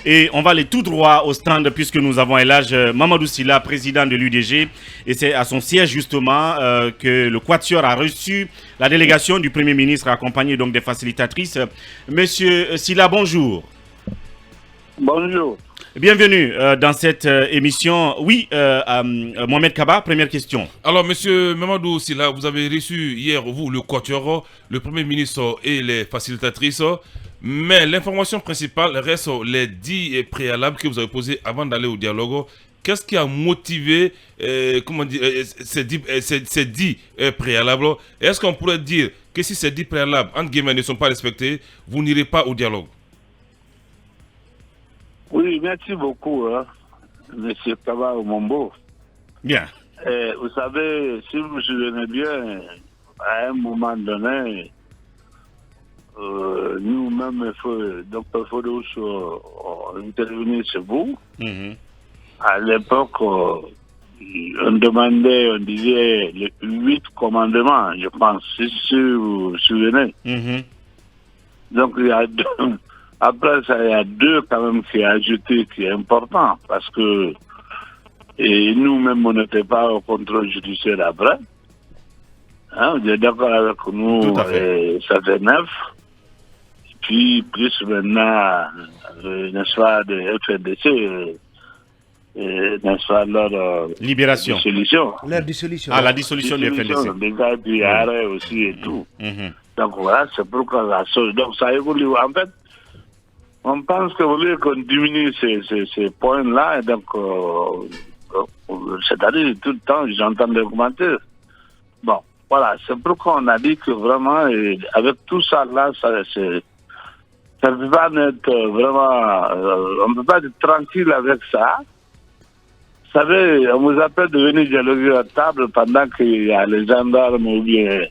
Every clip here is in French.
Et on va aller tout droit au stand puisque nous avons Elhadj Mamadou Sylla, président de l'UDG. Et c'est à son siège justement que le Quatuor a reçu la délégation du Premier ministre accompagné donc des facilitatrices. Monsieur Sylla, bonjour. Bonjour. Bienvenue dans cette émission. Oui, Mohamed Kaba, première question. Alors, monsieur Mamadou Sylla, vous avez reçu hier, vous, le Quatuor, le Premier ministre et les facilitatrices. Mais l'information principale reste les 10 préalables que vous avez posés avant d'aller au dialogue. Qu'est-ce qui a motivé ces 10 préalables? Est-ce qu'on pourrait dire que si ces 10 préalables, entre guillemets, ne sont pas respectés, vous n'irez pas au dialogue? Oui, merci beaucoup, monsieur Kaba Omombo. Bien. Vous savez, si vous vous souvenez bien, à un moment donné, nous-mêmes, Dr Fodous, on intervenait chez vous. À l'époque, on demandait, on disait les 8 commandements, je pense, si vous vous souvenez. Donc, il y a deux, après ça, il y a 2 quand même qui est ajouté, qui est important, parce que nous-mêmes, on n'était pas au contrôle judiciaire après. Hein, vous êtes d'accord avec nous, ça fait 9. Puis, plus maintenant, n'est-ce pas, de FNDC, n'est-ce pas, leur libération. Dissolution. Leur dissolution. Ah, la dissolution du FNDC. Déjà, puis arrêt aussi et tout. Donc voilà, c'est pourquoi la chose. Donc ça évolue. En fait, on pense que vous voulez qu'on diminue ces points-là, et donc, c'est-à-dire, tout le temps, j'entends des commentaires. Bon, voilà, c'est pourquoi on a dit que vraiment, avec tout ça là, ça ne peut pas être vraiment, on ne peut pas être tranquille avec ça. Vous savez, on vous appelle de venir dialoguer à table pendant qu'il y a les gendarmes ou bien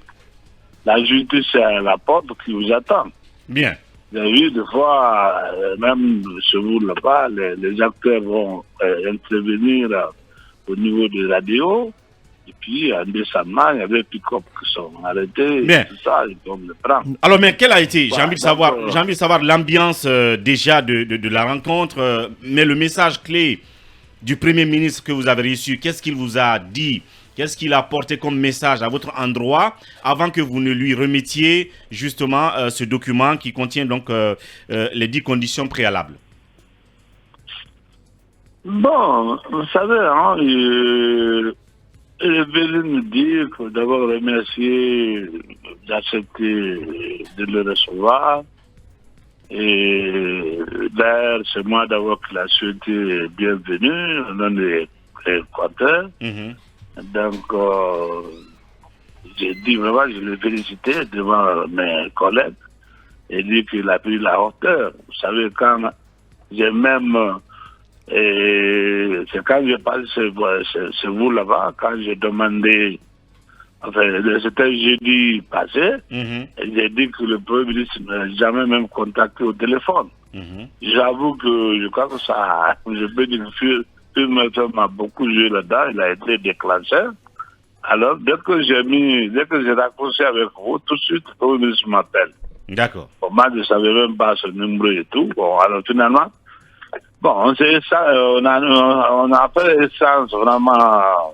la justice à la porte qui vous attend. Bien. Vous avez vu, des fois, même chez vous là-bas, les acteurs vont intervenir au niveau des radios. Et puis, en décemment, il y avait des pick-up qui sont arrêtés. Bien. Tout ça, ils vont le prendre. Alors, mais quelle a été, Voilà, j'ai envie de savoir l'ambiance déjà de la rencontre, mais le message clé du Premier ministre que vous avez reçu, qu'est-ce qu'il vous a dit? Qu'est-ce qu'il a apporté comme message à votre endroit avant que vous ne lui remettiez justement ce document qui contient donc les 10 conditions préalables? Bon, vous savez, hein, il est venu nous dire qu'il faut d'abord remercier d'accepter de le recevoir. Et d'ailleurs, c'est moi d'abord qui l'a souhaité bienvenue au nom des Équateurs. Donc, j'ai dit vraiment, je l'ai félicité devant mes collègues et dit qu'il a pris la hauteur. Vous savez, quand j'ai même, c'est quand j'ai passé chez vous là-bas, quand j'ai demandé, enfin, c'était jeudi passé, et j'ai dit que le Premier ministre n'a jamais même contacté au téléphone. J'avoue que je crois que ça, je peux dire que Phil m'a beaucoup joué là-dedans, il a été déclenché. Alors, dès que j'ai raccroché avec vous, tout de suite, le Premier ministre m'appelle. D'accord. Bon, moi, je ne savais même pas ce numéro et tout. Bon, alors finalement, bon, c'est ça, on a fait essence vraiment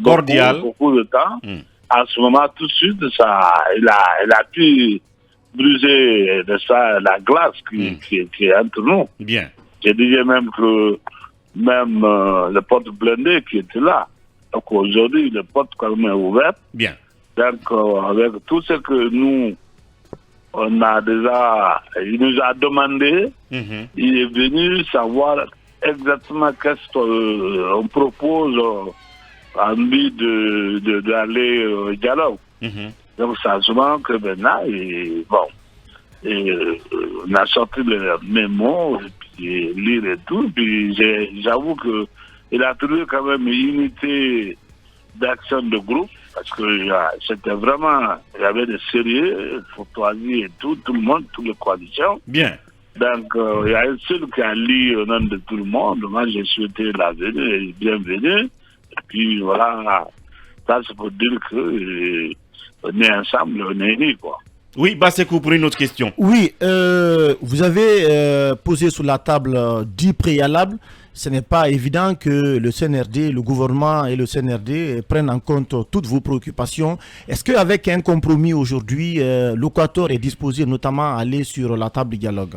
cordial. Beaucoup de temps. À ce moment, tout de suite, ça, il a pu briser de ça la glace qui est entre nous. Bien. Je disais même que même le porte blindé qui était là. Donc aujourd'hui, le porte quand même est ouvert. Bien. Donc avec tout ce que nous, on a déjà, il nous a demandé, il est venu savoir exactement qu'est-ce qu'on propose en vue d'aller au dialogue. Donc ça se voit que maintenant, on a sorti le mémo, et puis lire et tout, puis j'avoue que il a trouvé quand même une unité d'action de groupe, parce que c'était vraiment, il y avait des sérieux, courtoisie et tout le monde, toutes les coalitions. Bien. Donc, il y a un seul qui a lu au nom de tout le monde. Moi, j'ai souhaité la venue et bienvenue. Et puis, voilà, ça, c'est pour dire que on est ensemble, on est unis, quoi. Oui, Basekou, pour une autre question. Oui, vous avez posé sur la table 10 préalables. Ce n'est pas évident que le CNRD, le gouvernement et le CNRD prennent en compte toutes vos préoccupations. Est-ce qu'avec un compromis aujourd'hui, l'Équateur est disposé notamment à aller sur la table du dialogue?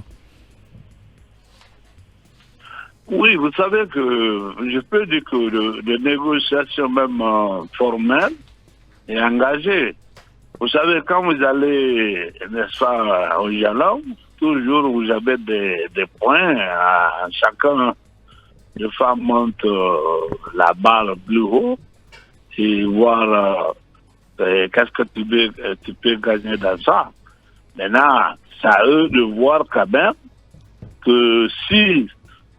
Oui, vous savez que je peux dire que les négociations même formelles et engagées. Vous savez, quand vous allez, n'est-ce pas, au dialogue, toujours vous avez des points, chacun de femmes monte la barre plus haut et voir qu'est-ce que tu peux gagner dans ça. Maintenant, c'est à eux de voir quand même que si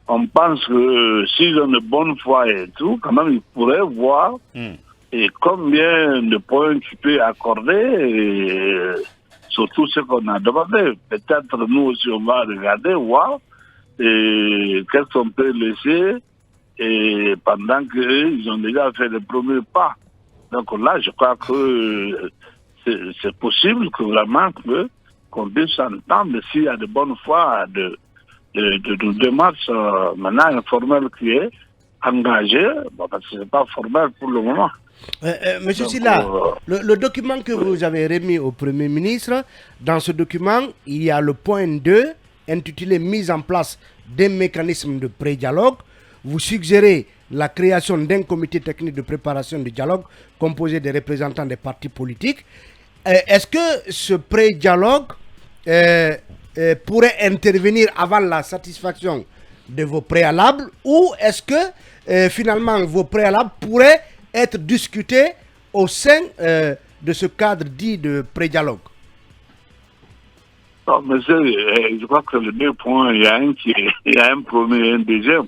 on pense que s'ils ont de bonne foi et tout, quand même ils pourraient voir et combien de points tu peux accorder et surtout ce qu'on a demandé. Peut-être nous aussi on va regarder, voir et qu'est-ce qu'on peut laisser et pendant qu'ils ont déjà fait le premier pas. Donc là, je crois que c'est possible que vraiment qu'on puisse s'entendre s'il y a de bonne foi de démarches maintenant informelles qui est engagée, parce que ce n'est pas formel pour le moment. Monsieur Sylla, le document que vous avez remis au Premier ministre, dans ce document, il y a le point 2 intitulé « Mise en place des mécanismes de pré-dialogue ». Vous suggérez la création d'un comité technique de préparation du dialogue composé des représentants des partis politiques. Est-ce que ce pré-dialogue pourrait intervenir avant la satisfaction de vos préalables ou est-ce que finalement vos préalables pourraient être discutés au sein de ce cadre dit de pré-dialogue? Non, monsieur, je crois que les deux points, il y a un premier et un deuxième.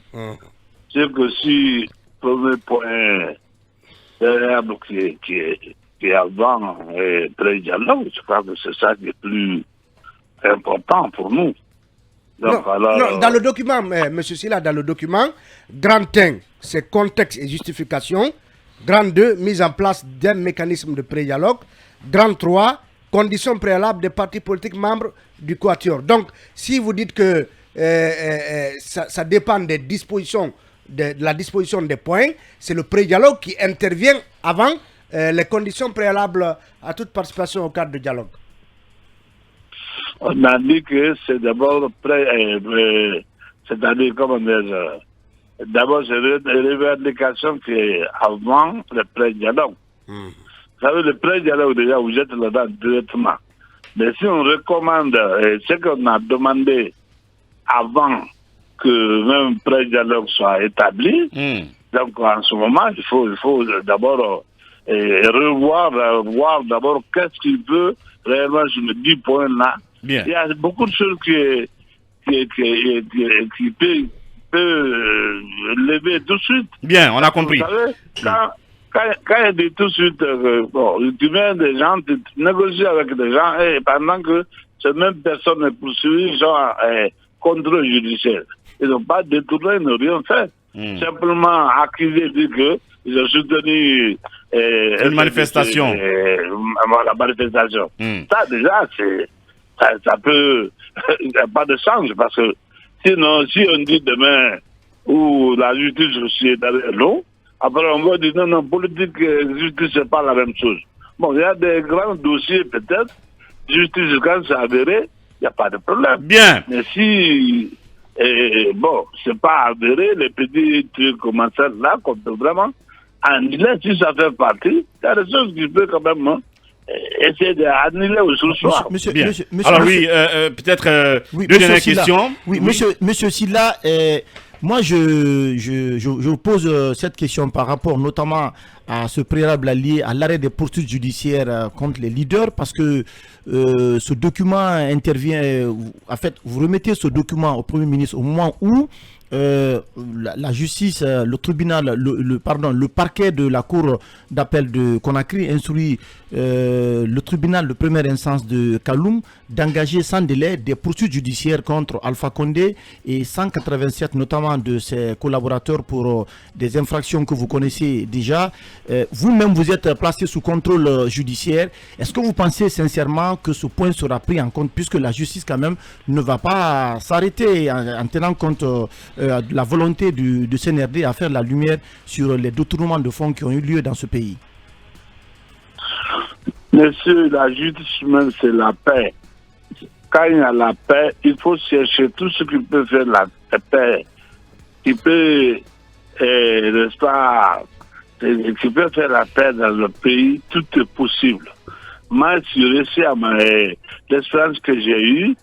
C'est que si le premier point préalable qui est avant pré-dialogue, je crois que c'est ça qui est plus important pour nous. Donc, non, dans le document, M. Sylla, dans le document, grand 1, c'est contexte et justification. Grand 2, mise en place d'un mécanisme de pré-dialogue. Grand 3, conditions préalables des partis politiques membres du Quatuor. Donc, si vous dites que ça dépend des dispositions, de la disposition des points, c'est le pré-dialogue qui intervient avant les conditions préalables à toute participation au cadre de dialogue. On a dit que c'est d'abord c'est-à-dire, comment dire, d'abord c'est une revendication qui est avant le pré-dialogue. Vous savez, le pré-dialogue, déjà, vous êtes là-dedans directement. Mais si on recommande ce qu'on a demandé avant que même pré-dialogue soit établi, donc en ce moment, il faut d'abord voir d'abord qu'est-ce qu'il veut réellement sur les 10 points-là. Bien. Il y a beaucoup de choses qui peut lever tout de suite. Bien, on a compris. Vous savez, quand il dit tout de suite, tu mets des gens, tu négocies avec des gens, et pendant que ces mêmes personnes est poursuivie, genre contrôle judiciaire. Ils n'ont pas détourné, ils n'ont rien fait. Simplement accusé, dit qu'ils ont soutenu une manifestation. La manifestation. Ça, déjà, ça peut... Il n'y a pas de sens, parce que sinon, si on dit demain, ou la justice aussi est derrière nous, après on va dire non, politique et justice, c'est pas la même chose. Bon, il y a des grands dossiers peut-être, justice, quand c'est avéré, il n'y a pas de problème. Bien. Mais si, c'est pas avéré, les petits trucs comme ça, là, qu'on peut vraiment annuler, si ça fait partie, il y a des choses qui peuvent quand même essayer d'annuler au soir. Monsieur, alors oui, peut-être deux dernières questions. Oui, monsieur Sylla, moi je pose cette question par rapport notamment à ce préalable lié à l'arrêt des poursuites judiciaires contre les leaders, parce que ce document intervient, en fait, vous remettez ce document au Premier ministre au moment où la justice, le tribunal, le parquet de la cour d'appel de Conakry instruit le tribunal de première instance de Kaloum d'engager sans délai des poursuites judiciaires contre Alpha Condé et 187 notamment de ses collaborateurs pour des infractions que vous connaissez déjà. Vous-même, vous êtes placé sous contrôle judiciaire. Est-ce que vous pensez sincèrement que ce point sera pris en compte, puisque la justice, quand même, ne va pas s'arrêter en tenant compte de la volonté du CNRD à faire la lumière sur les détournements de fonds qui ont eu lieu dans ce pays? Monsieur, la justice même, c'est la paix. Quand il y a la paix, il faut chercher tout ce qui peut faire la paix, qui peut, n'est-ce pas, qui peut faire la paix dans le pays, tout est possible. Moi, si je réussis à l'expérience que j'ai eue,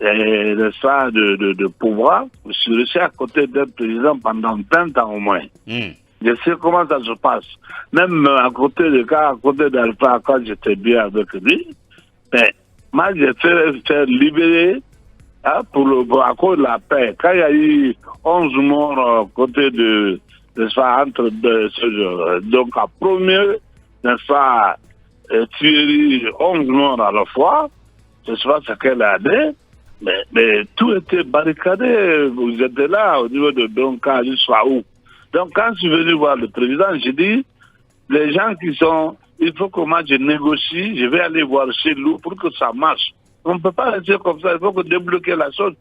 n'est-ce pas, de pouvoir, je suis resté à côté d'un président pendant 20 ans au moins. Je sais comment ça se passe. Même à côté d'Alpha, quand j'étais bien avec lui, mais moi, j'ai fait libérer à cause de la paix. Quand il y a eu 11 morts à côté de, n'est-ce pas, entre deux, donc à premier, n'est-ce pas, tuerie, 11 morts à la fois, je ne sais pas c'est quelle année, mais tout était barricadé. Vous étiez là au niveau de Donka jusqu'à où. Donc quand je suis venu voir le président, j'ai dit, les gens qui sont, il faut que moi je négocie, je vais aller voir chez nous pour que ça marche. On ne peut pas rester comme ça, il faut que débloquer la chose.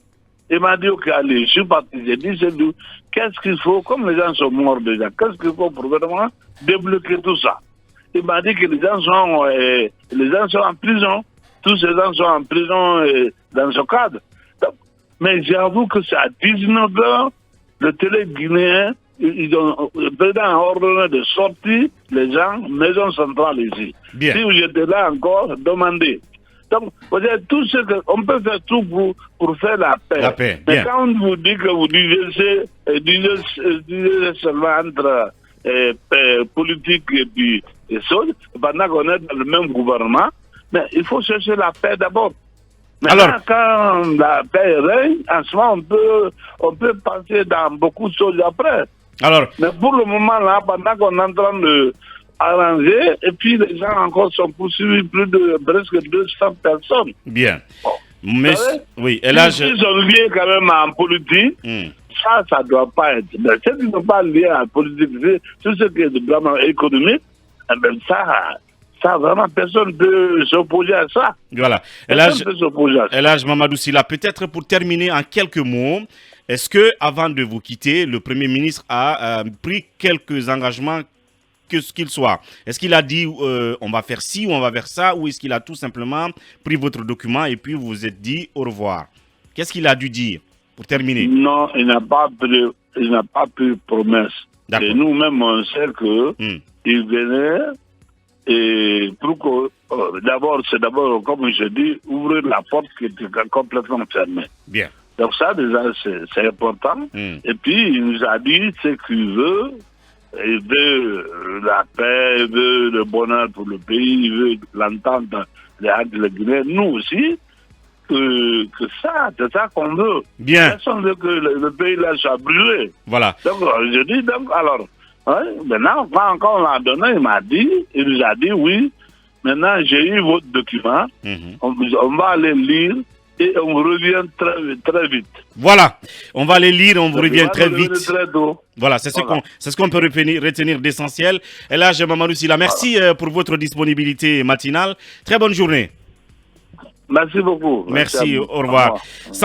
Il m'a dit, ok, allez, je suis parti, j'ai dit, c'est nous, qu'est-ce qu'il faut, comme les gens sont morts déjà, qu'est-ce qu'il faut pour vraiment débloquer tout ça? Il m'a dit que les gens sont en prison, tous ces gens sont en prison dans ce cadre. Donc, mais j'avoue que c'est à 19h, le télé guinéen, le président a ordonné de sortir les gens, maison centrale ici. Bien. Si vous étiez là encore, demandez. Donc, vous avez tout ce que, on peut faire tout pour faire la paix. La paix, mais bien. quand on vous dit que vous divisez seulement entre politique et puis les choses, pendant qu'on est dans le même gouvernement, mais il faut chercher la paix d'abord. Maintenant, Alors, quand la paix règne, en ce moment, on peut penser dans beaucoup de choses après. Alors, Mais pour le moment, là, pendant qu'on est en train de arranger, et puis les gens encore sont poursuivis, plus de presque 200 personnes. bien. Bon. Mais, Vous savez, oui, et là, ils sont liés quand même en politique. Ça ne doit pas être. Mais ceux qui ne sont pas liés à la politique, tout ce qui est vraiment économique, eh bien ça, vraiment, personne ne peut s'opposer à ça. voilà. Personne ne peut s'opposer à ça. Elhadj Mamadou Sylla, peut-être pour terminer en quelques mots, est-ce que avant de vous quitter, le Premier ministre a pris quelques engagements, que ce qu'il soit? Est-ce qu'il a dit on va faire ci ou on va faire ça, ou est-ce qu'il a tout simplement pris votre document et puis vous vous êtes dit au revoir? Qu'est-ce qu'il a dû dire pour terminer? Non, il n'a pas pris promesse. D'accord. Et nous-mêmes, on sait qu'il venait et pour que, d'abord, comme je dis, ouvrir la porte qui était complètement fermée. Bien. Donc ça, déjà, c'est important. Et puis, il nous a dit ce qu'il veut. Il veut la paix, il veut le bonheur pour le pays, il veut l'entente entre les Guinéens. Nous aussi, que ça, c'est ça qu'on veut. Bien. Personne ne veut que le pays là soit brûlé. Voilà. Donc, je dis, donc, alors, maintenant, quand on l'a donné, il nous a dit oui. Maintenant, j'ai eu votre document. On va aller lire et on revient très vite. Voilà. On va les lire, on vous revient très vite. Très tôt. Voilà, c'est ce qu'on peut retenir d'essentiel. Elhadj Mamadou Sylla, merci pour votre disponibilité matinale. Très bonne journée. Merci beaucoup. Merci, au revoir.